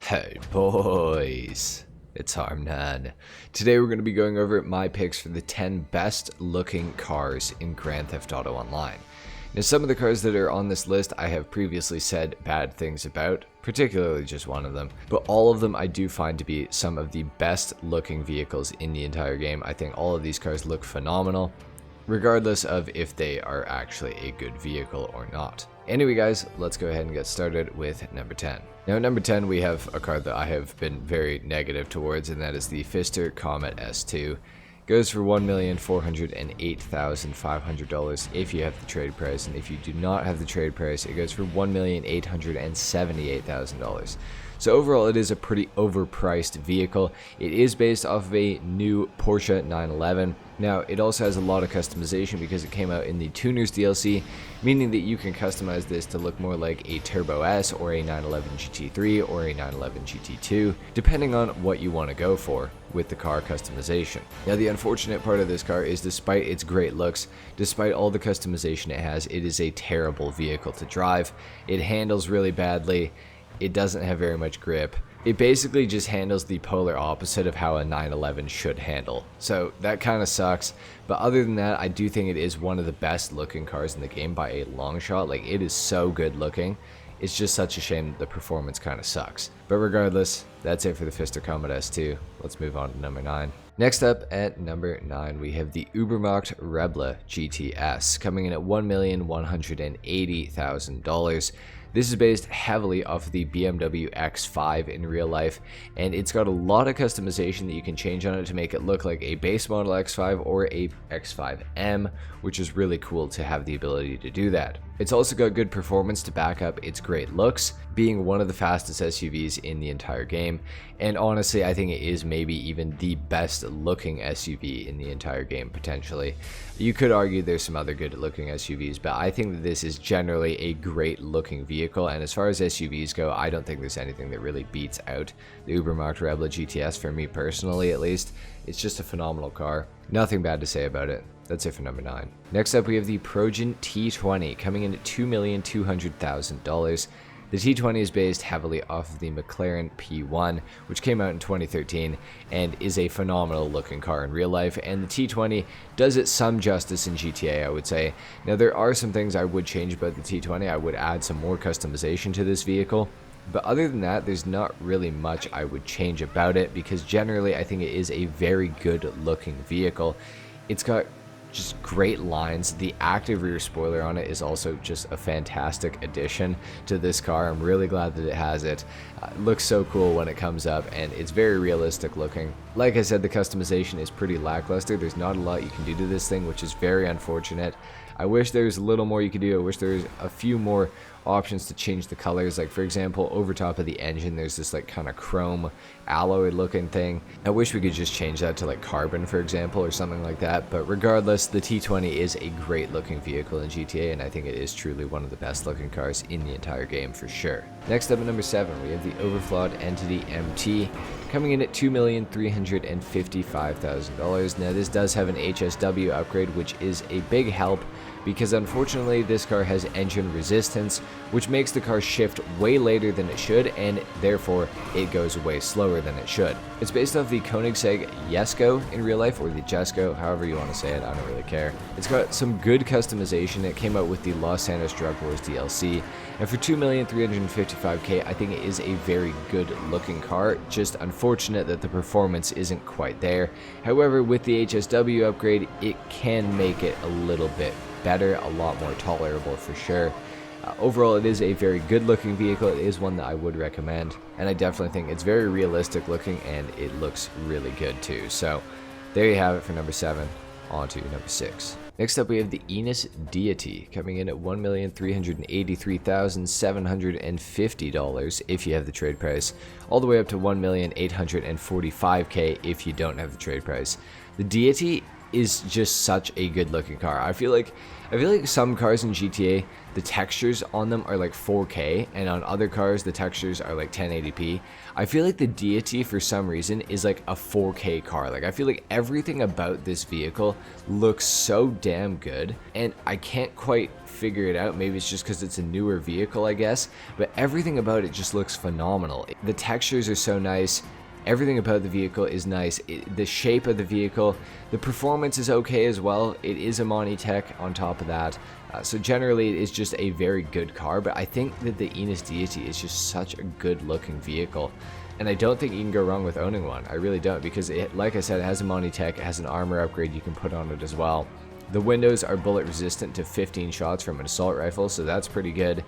Hey boys, it's HarmNone. Today we're going to be going over my picks for the 10 best looking cars in Grand Theft Auto Online. Now some of the cars that are on this list I have previously said bad things about, particularly just one of them, but all of them I do find to be some of the best looking vehicles in the entire game. I think all of these cars look phenomenal, regardless of if they are actually a good vehicle or not. Anyway guys, let's go ahead and get started with number 10. Now at number 10 we have a car that I have been very negative towards, and that is the Pfister Comet S2. Goes for $1,408,500 if you have the trade price, and if you do not have the trade price, it goes for $1,878,000. So overall, it is a pretty overpriced vehicle. It is based off of a new Porsche 911. Now, it also has a lot of customization because it came out in the Tuners DLC, meaning that you can customize this to look more like a Turbo S or a 911 GT3 or a 911 GT2, depending on what you want to go for with the car customization. Now, the unfortunate part of this car is despite its great looks, despite all the customization it has, it is a terrible vehicle to drive. It handles really badly. It doesn't have very much grip. It basically just handles the polar opposite of how a 911 should handle. So that kind of sucks. But other than that, I do think it is one of the best looking cars in the game by a long shot. Like, it is so good looking. It's just such a shame that the performance kind of sucks. But regardless, that's it for the Pfister Comet S2. Let's move on to number 9. Next up at number 9, we have the Ubermacht Rebla GTS, coming in at $1,180,000. This is based heavily off the BMW X5 in real life, and it's got a lot of customization that you can change on it to make it look like a base model X5 or a X5M, which is really cool to have the ability to do that. It's also got good performance to back up its great looks, being one of the fastest SUVs in the entire game, and honestly I think it is maybe even the best looking SUV in the entire game potentially. You could argue there's some other good looking SUVs, but I think that this is generally a great looking vehicle, and as far as SUVs go, I don't think there's anything that really beats out the Ubermacht Rebla GTS for me personally at least. It's just a phenomenal car. Nothing bad to say about it. That's it for number 9. Next up we have the Progen T20 coming in at $2,200,000. The T20 is based heavily off of the McLaren P1, which came out in 2013 and is a phenomenal looking car in real life, and the T20 does it some justice in GTA, I would say. Now there are some things I would change about the T20. I would add some more customization to this vehicle, but other than that, there's not really much I would change about it, because generally I think it is a very good looking vehicle. It's got just great lines. The active rear spoiler on it is also just a fantastic addition to this car. I'm really glad that it has it. It looks so cool when it comes up, and it's very realistic looking. Like I said, the customization is pretty lackluster. There's not a lot you can do to this thing, which is very unfortunate. I wish there was a little more you could do. I wish there was a few more options to change the colors. Like for example, over top of the engine there's this like kind of chrome alloy looking thing. I wish we could just change that to like carbon, for example, or something like that. But regardless, the T20 is a great looking vehicle in GTA, and I think it is truly one of the best looking cars in the entire game for sure. Next up at number 7, we have the Overflawed Entity MT, coming in at $2,355,000. Now this does have an HSW upgrade, which is a big help, because unfortunately this car has engine resistance, which makes the car shift way later than it should, and therefore it goes way slower than it should. It's based off the Koenigsegg Jesko in real life, or the Jesko, however you want to say it, I don't really care. It's got some good customization. It came out with the Los Santos Drug Wars DLC, and for $2,355,000 I think it is a very good looking car. Just unfortunate that the performance isn't quite there. However, with the HSW upgrade, it can make it a little bit better, a lot more tolerable for sure. Overall, it is a very good looking vehicle. It is one that I would recommend, and I definitely think it's very realistic looking, and it looks really good too. So there you have it for number 7. On to number 6. Next up we have the Enos Deity, coming in at $1,383,750 if you have the trade price, all the way up to $1,845,000 if you don't have the trade price. The Deity is just such a good looking car. I feel like some cars in GTA, the textures on them are like 4K, and on other cars the textures are like 1080p. I feel like the Deity for some reason is like a 4K car. Like I feel like everything about this vehicle looks so damn good, and I can't quite figure it out. Maybe it's just because it's a newer vehicle, I guess, but everything about it just looks phenomenal. The textures are so nice. Everything about the vehicle is nice. The shape of the vehicle, the performance is okay as well. It is a Monty Tech on top of that. So generally it is just a very good car, but I think that the Enos Deity is just such a good looking vehicle. And I don't think you can go wrong with owning one. I really don't, because it, like I said, it has a Monty Tech, it has an armor upgrade you can put on it as well. The windows are bullet resistant to 15 shots from an assault rifle, so that's pretty good.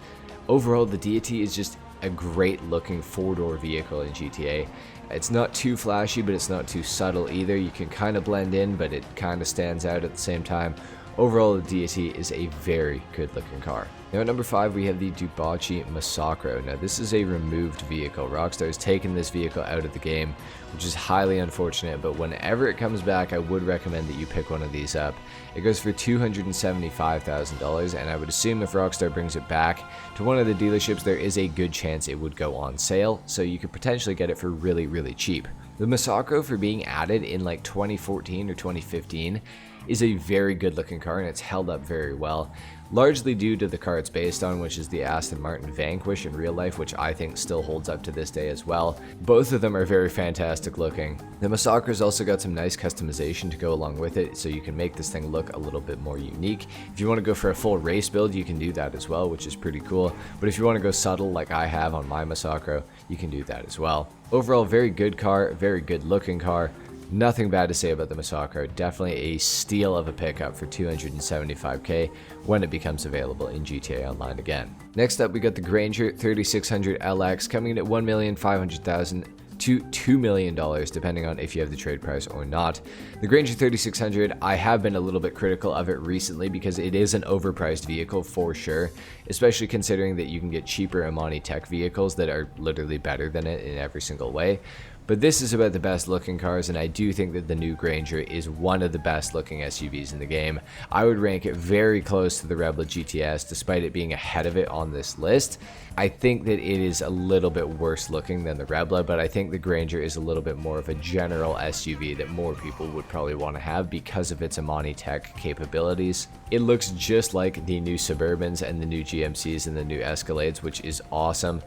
Overall, the Deity is just a great looking four-door vehicle in GTA. It's not too flashy, but it's not too subtle either. You can kind of blend in, but it kind of stands out at the same time. Overall, the Deity is a very good looking car. Now at number 5, we have the Dubocci Massacro. Now this is a removed vehicle. Rockstar has taken this vehicle out of the game, which is highly unfortunate, but whenever it comes back, I would recommend that you pick one of these up. It goes for $275,000, and I would assume if Rockstar brings it back to one of the dealerships, there is a good chance it would go on sale, so you could potentially get it for really, really cheap. The Massacro, for being added in like 2014 or 2015, is a very good looking car, and it's held up very well, largely due to the car it's based on, which is the Aston Martin Vanquish in real life, which I think still holds up to this day as well. Both of them are very fantastic looking. The Massacro's also got some nice customization to go along with it, so you can make this thing look a little bit more unique. If you want to go for a full race build, you can do that as well, which is pretty cool, but if you want to go subtle like I have on my Massacro, you can do that as well. Overall, very good car, very good looking car. Nothing bad to say about the Massacro. Definitely a steal of a pickup for $275K when it becomes available in GTA Online again. Next up, we got the Granger 3600 LX coming in at $1,500,000 to $2 million, depending on if you have the trade price or not. The Granger 3600, I have been a little bit critical of it recently because it is an overpriced vehicle for sure, especially considering that you can get cheaper Amani Tech vehicles that are literally better than it in every single way. But this is about the best looking cars, and I do think that the new Granger is one of the best looking SUVs in the game. I would rank it very close to the Rebel GTS, despite it being ahead of it on this list. I think that it is a little bit worse looking than the Rebla, but I think the Granger is a little bit more of a general SUV that more people would probably want to have because of its Amani Tech capabilities. It looks just like the new Suburbans and the new GMCs and the new Escalades, which is awesome.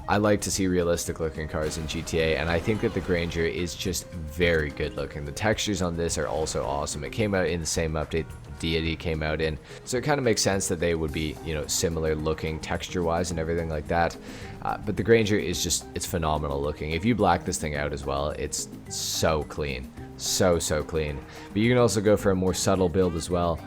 I like to see realistic looking cars in GTA, and I think that the Granger is just very good looking. The textures on this are also awesome. It came out in the same update Deity came out in, so it kind of makes sense that they would be, you know, similar looking texture wise and everything like that. But the Granger is just, it's phenomenal looking. If you black this thing out as well, it's so clean, so clean. But you can also go for a more subtle build as well.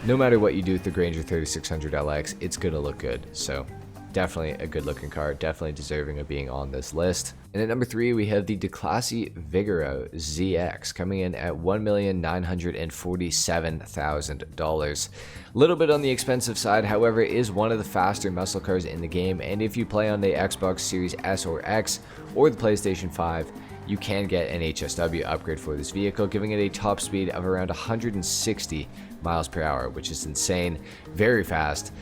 No matter what you do with the Granger 3600 LX, it's gonna look good. So definitely a good looking car, definitely deserving of being on this list. And at number 3, we have the Declassi Vigoro ZX coming in at $1,947,000. A little bit on the expensive side, however, it is one of the faster muscle cars in the game, and if you play on the Xbox Series S or X or the PlayStation 5, you can get an HSW upgrade for this vehicle, giving it a top speed of around 160 miles per hour, which is insane, very fast.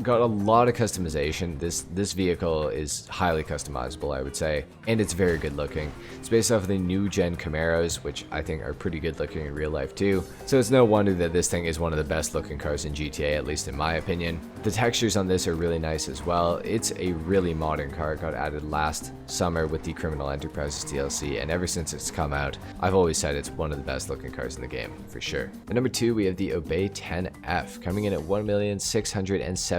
Got a lot of customization. This vehicle is highly customizable, I would say, and it's very good looking. It's based off of the new gen Camaros, which I think are pretty good looking in real life too, so it's no wonder that this thing is one of the best looking cars in GTA, at least in my opinion. The textures on this are really nice as well. It's a really modern car. It got added last summer with the Criminal Enterprises DLC, and ever since it's come out, I've always said it's one of the best looking cars in the game, for sure. At number 2, we have the Obey 10F coming in at $1,675,000.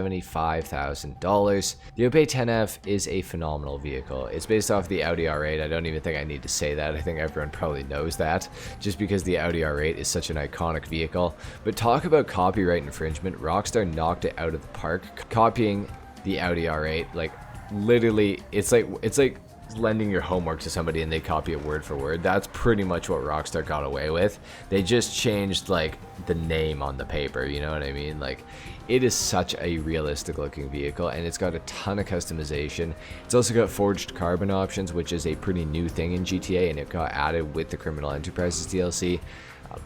The Obey 10F is a phenomenal vehicle. It's based off the Audi R8. I don't even think I need to say that. I think everyone probably knows that, just because the Audi R8 is such an iconic vehicle. But talk about copyright infringement. Rockstar knocked it out of the park, copying the Audi R8. Like, literally, it's like lending your homework to somebody and they copy it word for word. That's pretty much what Rockstar got away with. They just changed like the name on the paper, you know what I mean? Like, it is such a realistic looking vehicle, and it's got a ton of customization. It's also got forged carbon options, which is a pretty new thing in GTA, and it got added with the Criminal Enterprises DLC.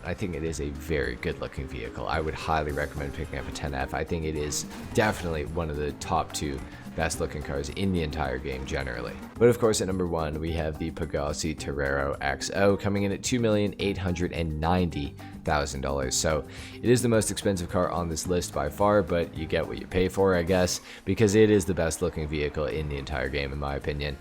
I think it is a very good looking vehicle. I would highly recommend picking up a 10F. I think it is definitely one of the top 2 best looking cars in the entire game generally. But of course, at number 1 we have the Pagani Tarero XO coming in at $2,890,000. So it is the most expensive car on this list by far, but you get what you pay for, I guess, because it is the best looking vehicle in the entire game in my opinion.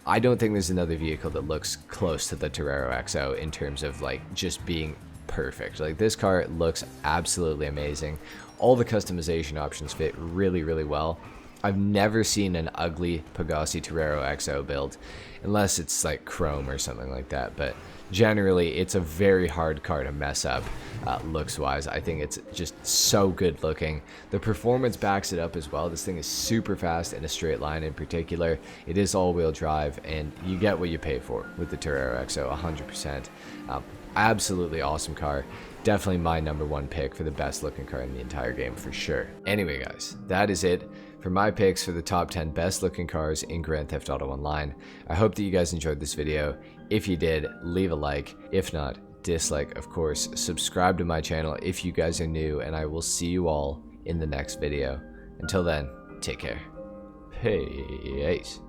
I don't think there's another vehicle that looks close to the Tarero XO in terms of like just being perfect. Like, this car looks absolutely amazing. All the customization options fit really, really well. I've never seen an ugly Pagani Tarero XO build, unless it's like chrome or something like that, but generally it's a very hard car to mess up looks wise. I think it's just so good looking. The performance backs it up as well. This thing is super fast in a straight line in particular. It is all-wheel drive, and you get what you pay for with the Tarero XO 100%. Absolutely awesome car. Definitely my number 1 pick for the best looking car in the entire game for sure. Anyway guys, that is it for my picks for the top 10 best looking cars in Grand Theft Auto Online. I hope that you guys enjoyed this video. If you did, leave a like. If not, dislike of course. Subscribe to my channel if you guys are new, and I will see you all in the next video. Until then, take care. Peace.